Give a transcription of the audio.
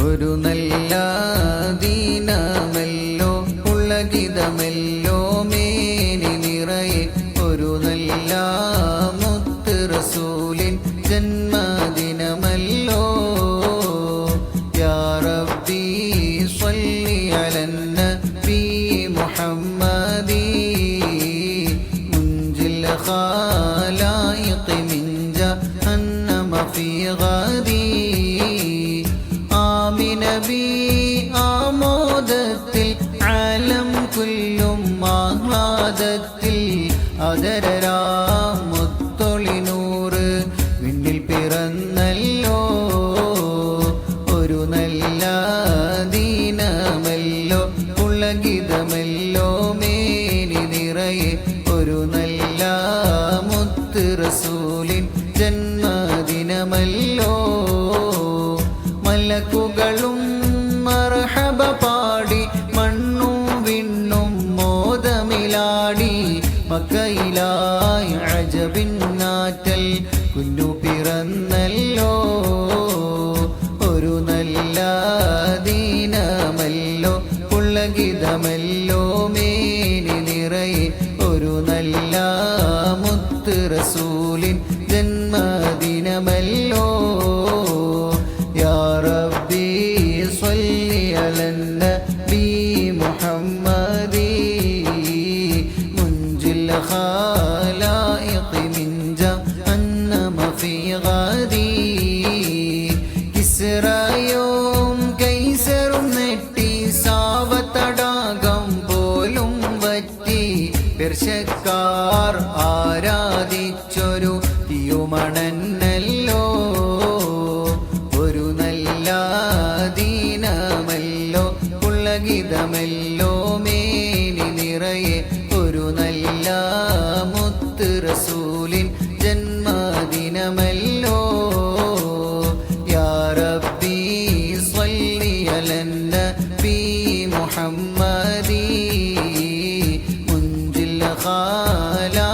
ഒരു നല്ല ദീനമല്ലോ ഉള്ളഗിതമല്ലോ മേനി നിറയെ ഒരു നല്ല മുത്ത് റസൂലിൻ ജന്മദിനമല്ലോ യാ റബ്ബി സ്വല്ലി അലൻ നബി മുഹമ്മദി മുൻജിൽ ഖലായിഖ മിൻ ജഹന്നമ ഫീ ഗദി നബി ആമോദത്തിൽ ആലം കുല്ലും ആഹ്ലാദത്തിൽ അതരരാമുത്തൊളിനൂറ് വിണ്ണിൽ പിറന്നല്ലോ ഒരു നല്ല ദീനമല്ലോ ഉള്ളഗിതമല്ലോ മേനി നിറയെ ഒരു നല്ല മുത്ത് റസൂലിൻ ജന്മദിനമല്ലോ മലക്കുകളും മർഹബ പാടി മണ്ണും വിണ്ണും മോദമിലാടി മക്കയിലായി അജബിന്നാറ്റൽ കുഞ്ഞു പിറന്നല്ലോ ഒരു നല്ല ദീനമല്ലോ ഉള്ളഗിതമല്ലോ മേനി നിറയെ ഒരു നല്ല മുത്ത് റസൂലിൻ ജന്മദിനമല്ലോ യാ റബ്ബി സ്വല്ലി അലൻ നബി മുഹമ്മദി മുൻജിൽ ഖലായിഖ മിൻ ജഹന്നമ ഫീ ഗദി കിസ്റയും കൈസറും നെട്ടി സാവതടാകം പോലും വറ്റി പെർഷ്യക്കാർ ആരാധിച്ചൊരു തിരുമണന്നല്ലോ ഒരു നല്ല ദീനമല്ലോ ഉള്ളഗിതമല്ലോ മേനി നിറയെ ഒരു നല്ല മുത്ത് റസൂലിൻ ജന്മദിനമല്ലോ യാ റബ്ബി സ്വല്ലി അലൻ നബി മുഹമ്മദി മുൻജിൽ ഖലാ